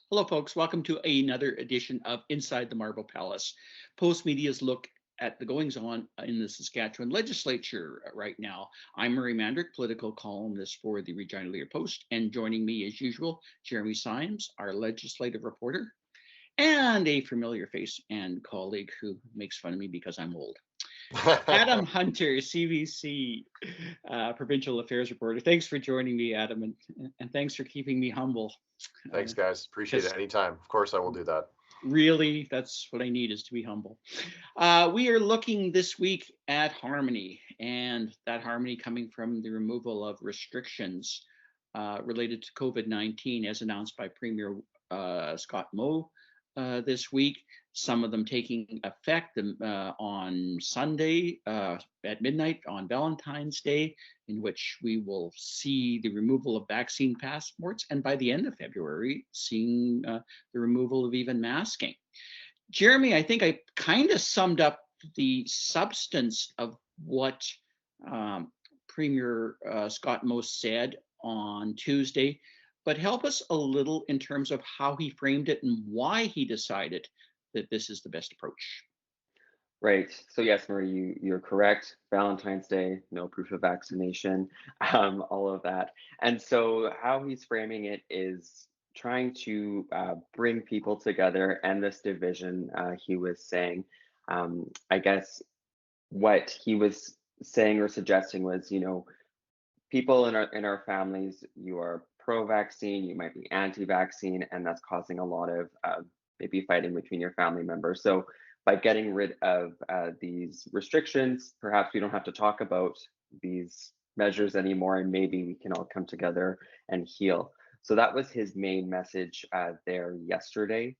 Hello, folks. Welcome to another edition of Inside the Marble Palace, Postmedia's look at the goings-on in the Saskatchewan legislature right now. I'm Murray Mandrick, political columnist for the Regina Leader Post, and joining me as usual, Jeremy Symes, our legislative reporter, and a familiar face and colleague who makes fun of me because I'm old. Adam Hunter, CBC provincial affairs reporter. Thanks for joining me, Adam, and thanks for keeping me humble. Thanks, guys. Appreciate it. Anytime. Of course, I will do that. Really, that's what I need, is to be humble. We are looking this week at harmony, and that harmony coming from the removal of restrictions related to COVID-19 as announced by Premier Scott Moe this week. Some of them taking effect on Sunday at midnight on Valentine's Day, in which we will see the removal of vaccine passports, and by the end of February, seeing the removal of even masking. Jeremy, I think I kind of summed up the substance of what Premier Scott Moe said on Tuesday, but help us a little in terms of how he framed it and why he decided that this is the best approach. Right. So yes, Murray, you're correct. Valentine's Day, no proof of vaccination, all of that. And so how he's framing it is trying to bring people together, and this division. He was saying, I guess what he was saying or suggesting was, people in our families, you are pro-vaccine, you might be anti-vaccine, and that's causing a lot of maybe fighting between your family members. So by getting rid of these restrictions, perhaps we don't have to talk about these measures anymore, and maybe we can all come together and heal. So that was his main message there yesterday.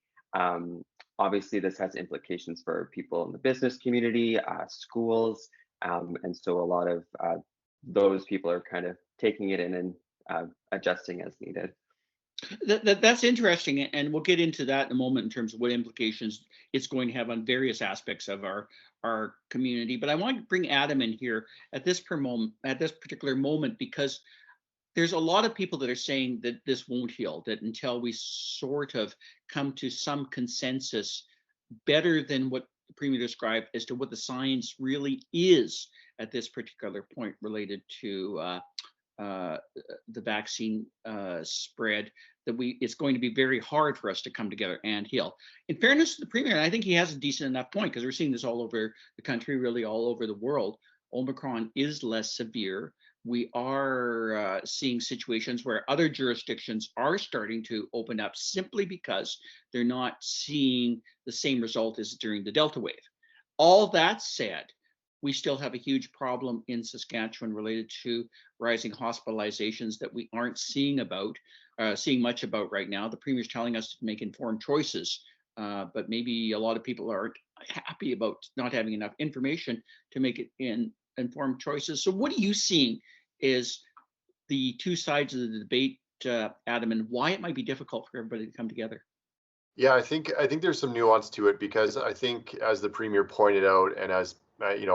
Obviously, this has implications for people in the business community, schools, and so a lot of those people are kind of taking it in and adjusting as needed. That's interesting, and we'll get into that in a moment in terms of what implications it's going to have on various aspects of our community. But I want to bring Adam in here at this particular moment, because there's a lot of people that are saying that this won't heal, that until we sort of come to some consensus better than what the Premier described as to what the science really is at this particular point related to the vaccine spread, that it's going to be very hard for us to come together and heal. In fairness to the Premier, and I think he has a decent enough point, because we're seeing this all over the country, really all over the world. Omicron is less severe. We are seeing situations where other jurisdictions are starting to open up simply because they're not seeing the same result as during the Delta wave. All that said, we still have a huge problem in Saskatchewan related to rising hospitalizations that we aren't seeing much about right now. The Premier's telling us to make informed choices, but maybe a lot of people aren't happy about not having enough information to make it informed choices. So what are you seeing is the two sides of the debate, Adam, and why it might be difficult for everybody to come together? Yeah, I think there's some nuance to it, because I think, as the Premier pointed out, and as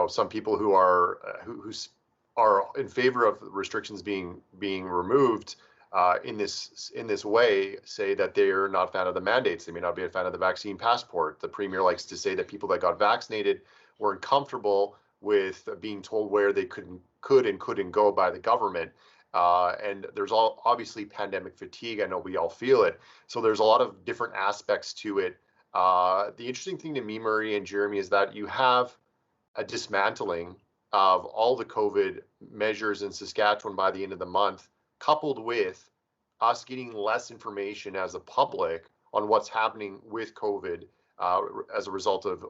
some people who are in favor of restrictions being removed in this way, say that they're not a fan of the mandates. They may not be a fan of the vaccine passport. The Premier likes to say that people that got vaccinated weren't comfortable with being told where they could and couldn't go by the government. And there's obviously pandemic fatigue. I know we all feel it. So there's a lot of different aspects to it. The interesting thing to me, Murray and Jeremy, is that you have a dismantling of all the COVID measures in Saskatchewan by the end of the month, coupled with us getting less information as a public on what's happening with COVID as a result of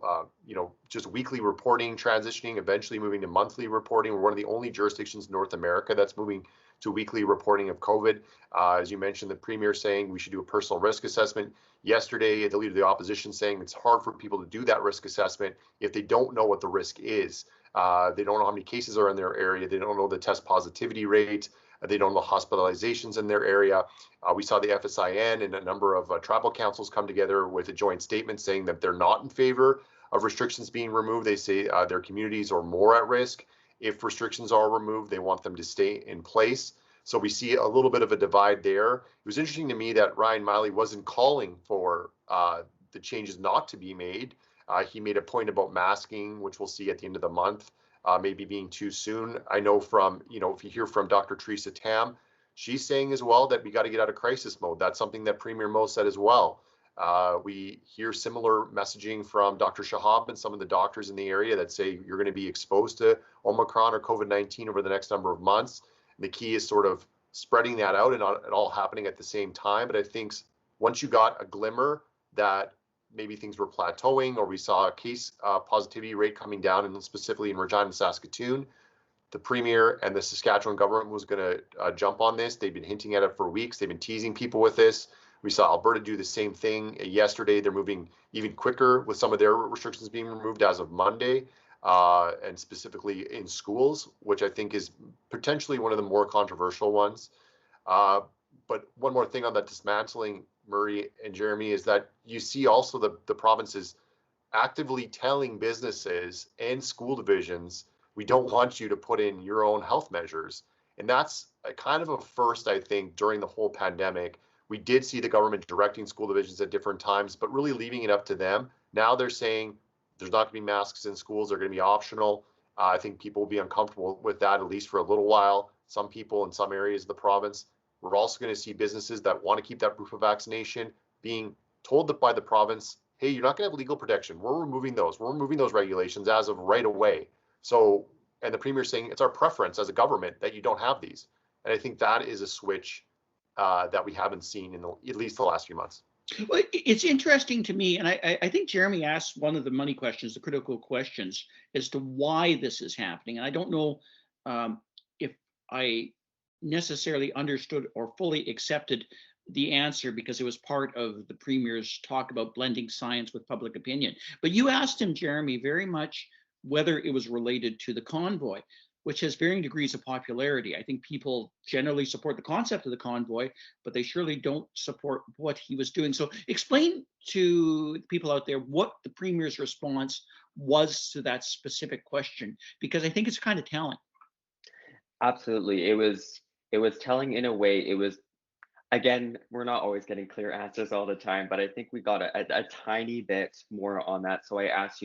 just weekly reporting, transitioning, eventually moving to monthly reporting. We're one of the only jurisdictions in North America that's moving to weekly reporting of COVID. As you mentioned, the Premier saying we should do a personal risk assessment. Yesterday, the leader of the opposition saying it's hard for people to do that risk assessment if they don't know what the risk is. They don't know how many cases are in their area. They don't know the test positivity rate. They don't know hospitalizations in their area. We saw the FSIN and a number of tribal councils come together with a joint statement saying that they're not in favor of restrictions being removed. They say their communities are more at risk if restrictions are removed. They want them to stay in place. So we see a little bit of a divide there. It was interesting to me that Ryan Miley wasn't calling for the changes not to be made. He made a point about masking, which we'll see at the end of the month, maybe being too soon. I know from, if you hear from Dr. Theresa Tam, she's saying as well that we got to get out of crisis mode. That's something that Premier Mo said as well. We hear similar messaging from Dr. Shahab and some of the doctors in the area that say you're going to be exposed to Omicron or COVID-19 over the next number of months. And the key is sort of spreading that out and not it all happening at the same time. But I think once you got a glimmer that maybe things were plateauing or we saw a case positivity rate coming down, and specifically in Regina and Saskatoon, the Premier and the Saskatchewan government was going to jump on this. They've been hinting at it for weeks. They've been teasing people with this. We saw Alberta do the same thing yesterday. They're moving even quicker with some of their restrictions being removed as of Monday, and specifically in schools, which I think is potentially one of the more controversial ones. But one more thing on that dismantling, Murray and Jeremy, is that you see also the provinces actively telling businesses and school divisions, we don't want you to put in your own health measures. And that's a kind of a first, I think, during the whole pandemic. We did see the government directing school divisions at different times, but really leaving it up to them. Now they're saying there's not going to be masks in schools. They're going to be optional. I think people will be uncomfortable with that, at least for a little while. Some people in some areas of the province. We're also going to see businesses that want to keep that proof of vaccination being told by the province, hey, you're not going to have legal protection. We're removing those. We're removing those regulations as of right away. So, and the Premier saying it's our preference as a government that you don't have these. And I think that is a switch that we haven't seen in at least the last few months. Well, it's interesting to me, and I think Jeremy asked one of the money questions, the critical questions, as to why this is happening. And I don't know if I necessarily understood or fully accepted the answer, because it was part of the Premier's talk about blending science with public opinion. But you asked him, Jeremy, very much whether it was related to the convoy, which has varying degrees of popularity. I think people generally support the concept of the convoy, but they surely don't support what he was doing. So explain to people out there what the Premier's response was to that specific question, because I think it's kind of telling. Absolutely. It was telling in a way. It was, again, we're not always getting clear answers all the time, but I think we got a tiny bit more on that. So I asked,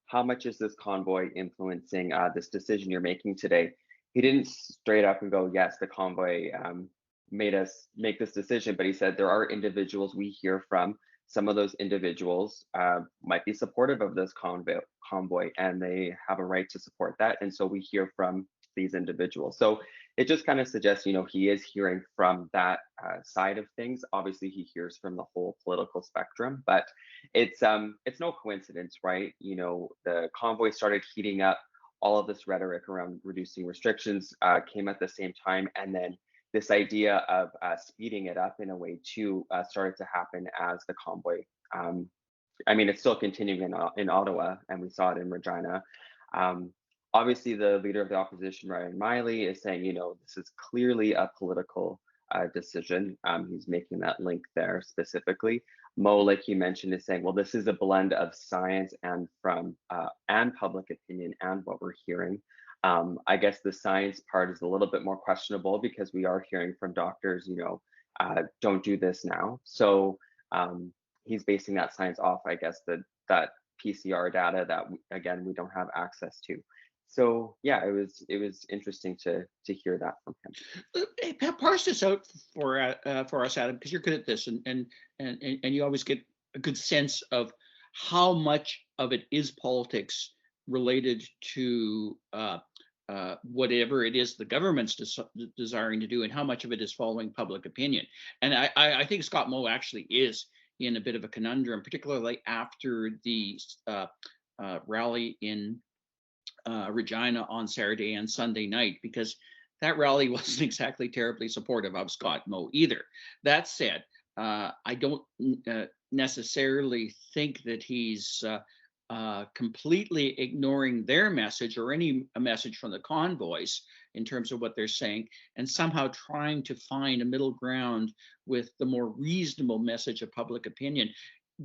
how much is this convoy influencing this decision you're making today? He didn't straight up and go, yes, the convoy made us make this decision, but he said there are individuals we hear from. Some of those individuals might be supportive of this convoy, and they have a right to support that. And so we hear from these individuals. So it just kind of suggests, he is hearing from that side of things. Obviously, he hears from the whole political spectrum, but it's no coincidence, right? The convoy started heating up. All of this rhetoric around reducing restrictions came at the same time, and then this idea of speeding it up in a way too started to happen as the convoy. It's still continuing in Ottawa, and we saw it in Regina. Obviously, the leader of the opposition, Ryan Miley, is saying, this is clearly a political decision. He's making that link there specifically. Mo, like you mentioned, is saying, well, this is a blend of science and public opinion and what we're hearing. I guess the science part is a little bit more questionable because we are hearing from doctors, don't do this now. So he's basing that science off, I guess, that PCR data that, again, we don't have access to. So yeah, it was interesting to hear that from him. Hey, parse this out for us, Adam, because you're good at this, and you always get a good sense of how much of it is politics related to whatever it is the government's desiring to do, and how much of it is following public opinion. And I think Scott Moe actually is in a bit of a conundrum, particularly after the rally in Regina on Saturday and Sunday night, because that rally wasn't exactly terribly supportive of Scott Moe either. That said, I don't necessarily think that he's completely ignoring their message or any message from the convoys in terms of what they're saying, and somehow trying to find a middle ground with the more reasonable message of public opinion.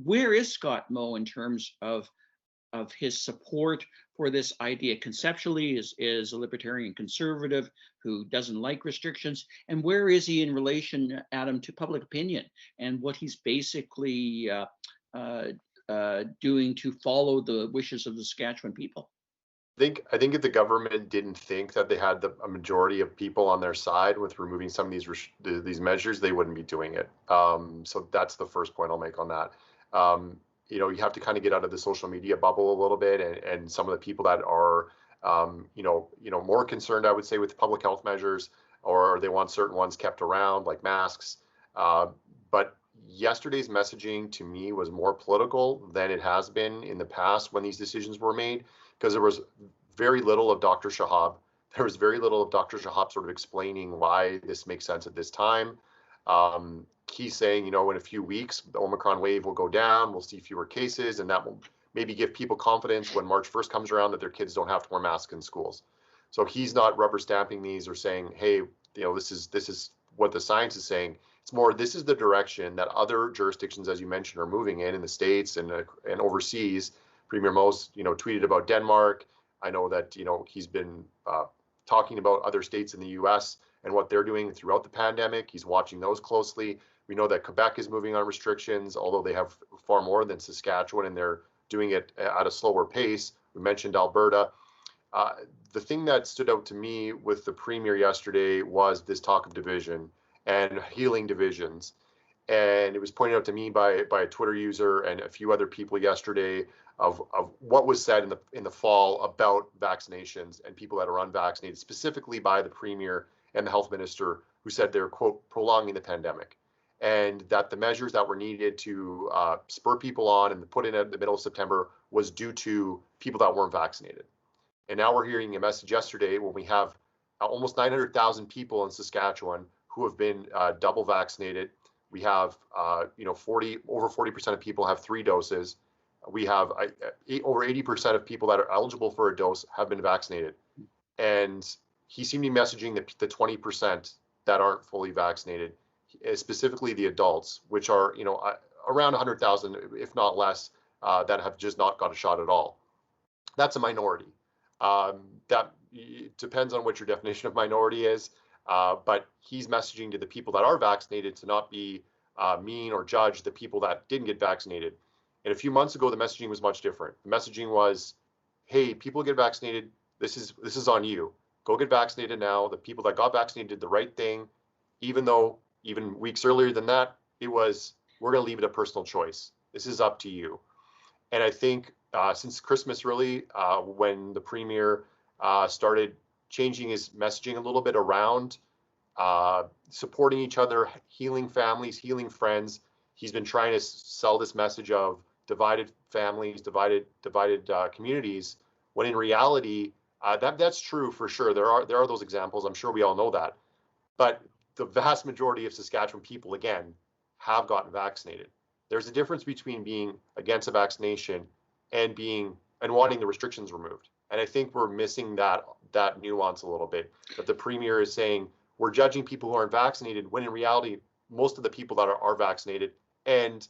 Where is Scott Moe in terms of of his support for this idea conceptually, is a libertarian conservative who doesn't like restrictions, and where is he in relation, Adam, to public opinion and what he's basically doing to follow the wishes of the Saskatchewan people? I think if the government didn't think that they had a majority of people on their side with removing some of these measures, they wouldn't be doing it. So that's the first point I'll make on that. You have to kind of get out of the social media bubble a little bit, and some of the people that are more concerned, I would say, with public health measures, or they want certain ones kept around, like masks. But yesterday's messaging to me was more political than it has been in the past when these decisions were made, because there was very little of Dr. Shahab. There was very little of Dr. Shahab sort of explaining why this makes sense at this time. He's saying, in a few weeks, the Omicron wave will go down, we'll see fewer cases, and that will maybe give people confidence when March 1st comes around that their kids don't have to wear masks in schools. So he's not rubber stamping these or saying, hey, this is what the science is saying. It's more, this is the direction that other jurisdictions, as you mentioned, are moving in the States and overseas. Premier Moos, tweeted about Denmark. I know that, he's been talking about other states in the U.S. and what they're doing throughout the pandemic. He's watching those closely. We know that Quebec is moving on restrictions, although they have far more than Saskatchewan, and they're doing it at a slower pace. We mentioned Alberta. The thing that stood out to me with the Premier yesterday was this talk of division and healing divisions. And it was pointed out to me by a Twitter user and a few other people yesterday of what was said in the fall about vaccinations and people that are unvaccinated, specifically by the Premier and the Health Minister, who said they're, quote, prolonging the pandemic, and that the measures that were needed to spur people on and put in at the middle of September was due to people that weren't vaccinated. And now we're hearing a message yesterday when we have almost 900,000 people in Saskatchewan who have been double vaccinated. We have, over 40% of people have 3 doses. We have over 80% of people that are eligible for a dose have been vaccinated. And he seemed to be messaging the 20% that aren't fully vaccinated, specifically the adults, which are, around 100,000, if not less, that have just not got a shot at all. That's a minority. That depends on what your definition of minority is. But he's messaging to the people that are vaccinated to not be mean or judge the people that didn't get vaccinated. And a few months ago, the messaging was much different. The messaging was, hey, people get vaccinated. This is on you. Go get vaccinated now. The people that got vaccinated did the right thing, even though even weeks earlier than that, it was, we're going to leave it a personal choice. This is up to you. And I think since Christmas, really, when the Premier started changing his messaging a little bit around supporting each other, healing families, healing friends, he's been trying to sell this message of divided families, divided communities, when in reality, that's true for sure. There are those examples. I'm sure we all know that. But the vast majority of Saskatchewan people, again, have gotten vaccinated. There's a difference between being against a vaccination and wanting the restrictions removed. And I think we're missing that nuance a little bit. That the Premier is saying we're judging people who aren't vaccinated, when in reality, most of the people that are vaccinated, and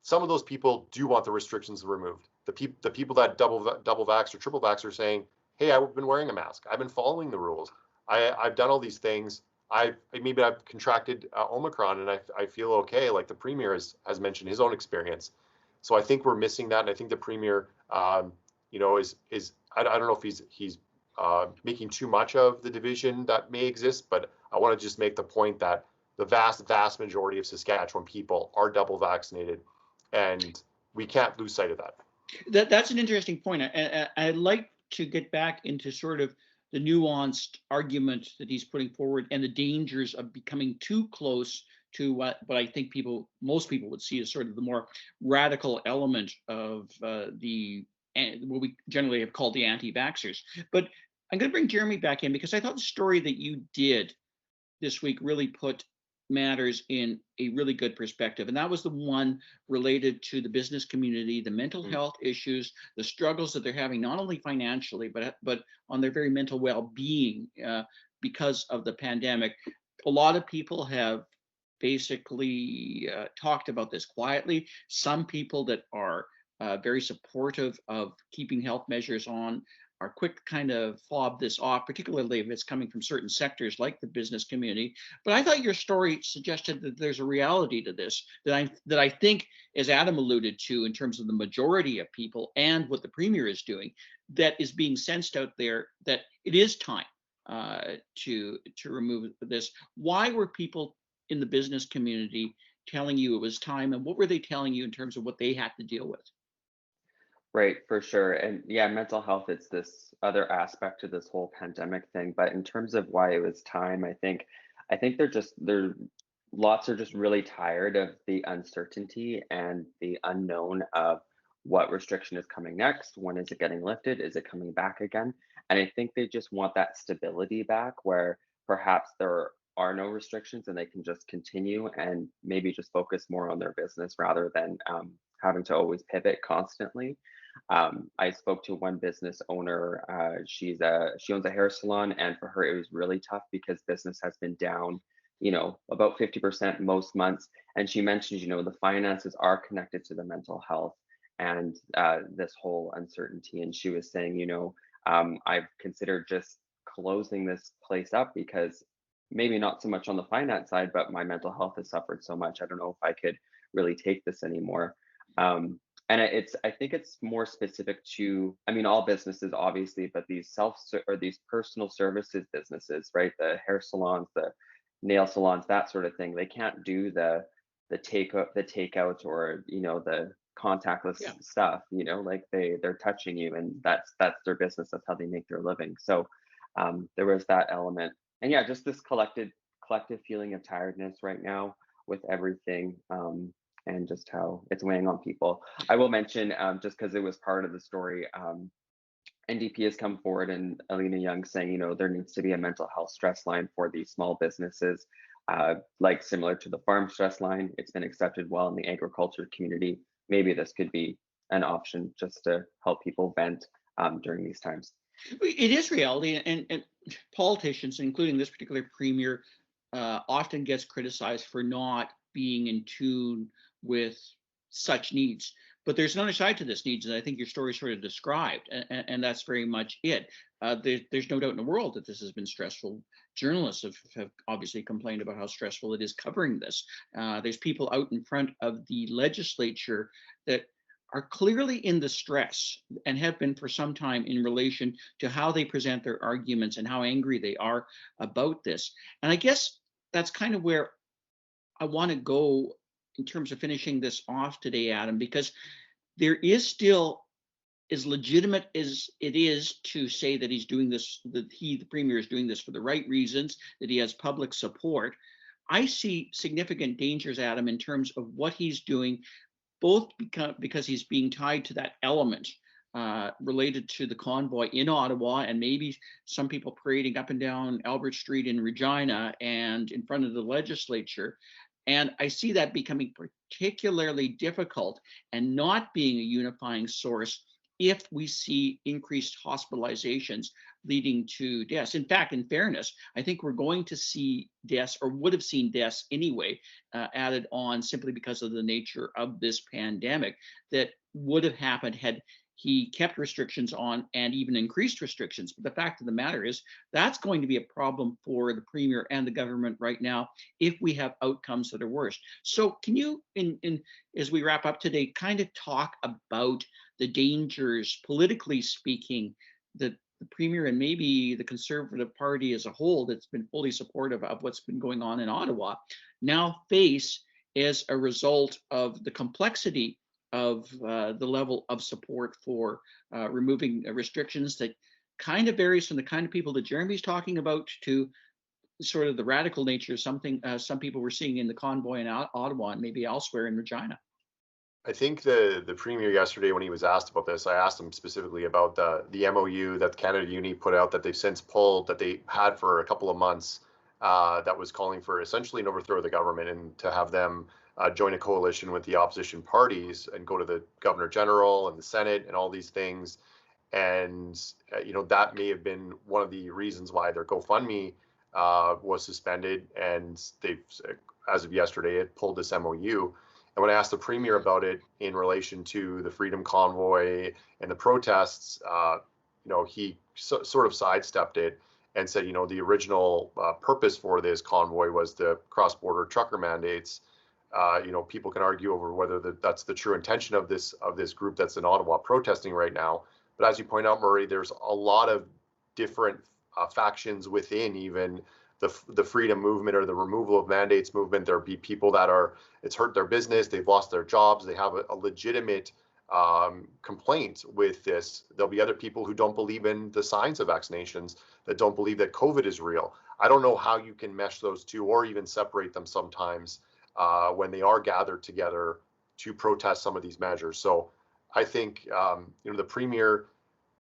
some of those people do want the restrictions removed. The people that double vax or triple vax are saying, hey, I've been wearing a mask. I've been following the rules. I've done all these things. Maybe I've contracted Omicron and I feel okay. Like the Premier has mentioned his own experience. So I think we're missing that. And I think the Premier, is I don't know if he's making too much of the division that may exist, but I want to just make the point that the vast majority of Saskatchewan people are double vaccinated, and we can't lose sight of that. That's an interesting point. I'd like to get back into sort of the nuanced argument that he's putting forward and the dangers of becoming too close to what I think most people would see as sort of the more radical element of what we generally have called the anti-vaxxers. But I'm going to bring Jeremy back in, because I thought the story that you did this week really put matters in a really good perspective. And that was the one related to the business community, the mental health issues, the struggles that they're having, not only financially, but on their very mental well-being because of the pandemic. A lot of people have basically talked about this quietly. Some people that are very supportive of keeping health measures on, are quick to kind of fob this off, particularly if it's coming from certain sectors like the business community. But I thought your story suggested that there's a reality to this that I think, as Adam alluded to, in terms of the majority of people and what the premier is doing, that is being sensed out there, that it is time to remove this. Why were people in the business community telling you it was time, and what were they telling you in terms of what they had to deal with? Right, for sure. And yeah, mental health, it's this other aspect to this whole pandemic thing. But in terms of why it was time, I think they're lots are just really tired of the uncertainty and the unknown of what restriction is coming next, when is it getting lifted, is it coming back again? And I think they just want that stability back where perhaps there are no restrictions and they can just continue and maybe just focus more on their business rather than having to always pivot constantly. I spoke to one business owner. She owns a hair salon, and for her, it was really tough because business has been down, about 50% most months. And she mentioned, the finances are connected to the mental health and this whole uncertainty. And she was saying, I've considered just closing this place up because maybe not so much on the finance side, but my mental health has suffered so much. I don't know if I could really take this anymore. Um, and I think it's more specific to, I mean, all businesses obviously, but these or these personal services businesses, right? The hair salons, the nail salons, that sort of thing. They can't do the takeout or the contactless Yeah. stuff. Like they're touching you, and that's their business. That's how they make their living. So there was that element, and yeah, just this collective feeling of tiredness right now with everything. And just how it's weighing on people. I will mention, just because it was part of the story, NDP has come forward and Alina Young saying, there needs to be a mental health stress line for these small businesses, like similar to the farm stress line. It's been accepted well in the agriculture community. Maybe this could be an option just to help people vent during these times. It is reality, and politicians, including this particular premier, often gets criticized for not being in tune with such needs. But there's another side to this needs, and I think your story sort of described, and that's very much it. There's no doubt in the world that this has been stressful. Journalists have obviously complained about how stressful it is covering this. There's people out in front of the legislature that are clearly in the stress and have been for some time in relation to how they present their arguments and how angry they are about this. And I guess that's kind of where I want to go in terms of finishing this off today, Adam, because there is still, as legitimate as it is to say that he's doing this, that the premier is doing this for the right reasons, that he has public support. I see significant dangers, Adam, in terms of what he's doing, both because he's being tied to that element related to the convoy in Ottawa, and maybe some people parading up and down Albert Street in Regina and in front of the legislature. And I see that becoming particularly difficult and not being a unifying source if we see increased hospitalizations leading to deaths. In fact, in fairness, I think we're going to see deaths, or would have seen deaths anyway, added on simply because of the nature of this pandemic, that would have happened had he kept restrictions on and even increased restrictions. But the fact of the matter is that's going to be a problem for the premier and the government right now if we have outcomes that are worse. So can you, as we wrap up today, kind of talk about the dangers, politically speaking, that the premier and maybe the Conservative Party as a whole, that's been fully supportive of what's been going on in Ottawa, now face as a result of the complexity of the level of support for removing restrictions that kind of varies from the kind of people that Jeremy's talking about to sort of the radical nature of something some people were seeing in the convoy in Ottawa and maybe elsewhere in Regina. I think the premier yesterday, when he was asked about this, I asked him specifically about the MOU that Canada Uni put out that they've since pulled, that they had for a couple of months, that was calling for essentially an overthrow of the government and to have them join a coalition with the opposition parties and go to the Governor General and the Senate and all these things. And that may have been one of the reasons why their GoFundMe was suspended, and they've, as of yesterday, it pulled this MOU. And when I asked the Premier about it in relation to the Freedom Convoy and the protests, he sort of sidestepped it and said, the original purpose for this convoy was the cross-border trucker mandates. People can argue over whether that's the true intention of this group that's in Ottawa protesting right now. But as you point out, Murray, there's a lot of different factions within even the freedom movement or the removal of mandates movement. There'll be people that it's hurt their business, they've lost their jobs, they have a legitimate complaint with this. There'll be other people who don't believe in the science of vaccinations, that don't believe that COVID is real. I don't know how you can mesh those two or even separate them sometimes when they are gathered together to protest some of these measures. So I think the Premier,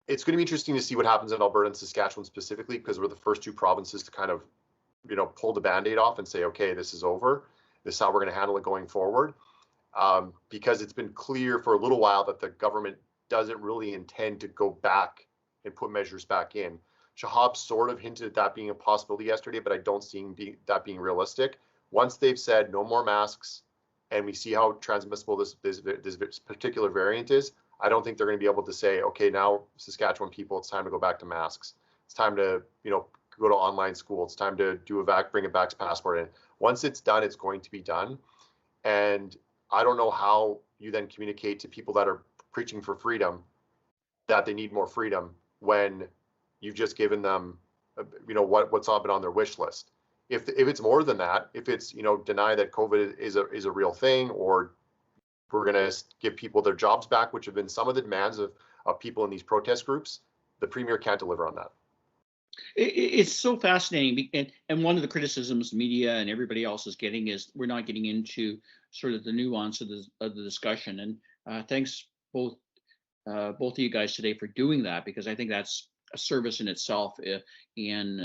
it's going to be interesting to see what happens in Alberta and Saskatchewan specifically, because we're the first two provinces to kind of pull the Band-Aid off and say, okay, this is over. This is how we're going to handle it going forward. Because it's been clear for a little while that the government doesn't really intend to go back and put measures back in. Shahab sort of hinted at that being a possibility yesterday, but I don't see that being realistic. Once they've said no more masks, and we see how transmissible this particular variant is, I don't think they're going to be able to say, okay, now Saskatchewan people, it's time to go back to masks. It's time to, go to online school. It's time to bring a vax passport in. Once it's done, it's going to be done. And I don't know how you then communicate to people that are preaching for freedom that they need more freedom when you've just given them, what's been on their wish list. If it's more than that, if it's, deny that COVID is a real thing, or we're going to give people their jobs back, which have been some of the demands of people in these protest groups, the Premier can't deliver on that. It's so fascinating, and one of the criticisms the media and everybody else is getting is we're not getting into sort of the nuance of the discussion. And thanks both of you guys today for doing that, because I think that's a service in itself, in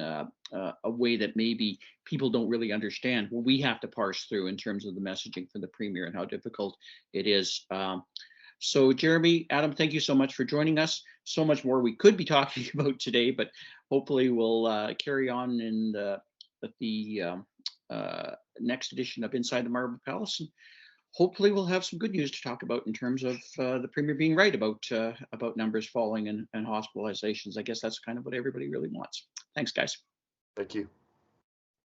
a way that maybe people don't really understand what we have to parse through in terms of the messaging for the Premier and how difficult it is. So Jeremy, Adam, thank you so much for joining us. So much more we could be talking about today, but hopefully we'll carry on in the next edition of Inside the Marble Palace. And hopefully we'll have some good news to talk about in terms of the Premier being right about numbers falling and hospitalizations. I guess that's kind of what everybody really wants. Thanks, guys. Thank you.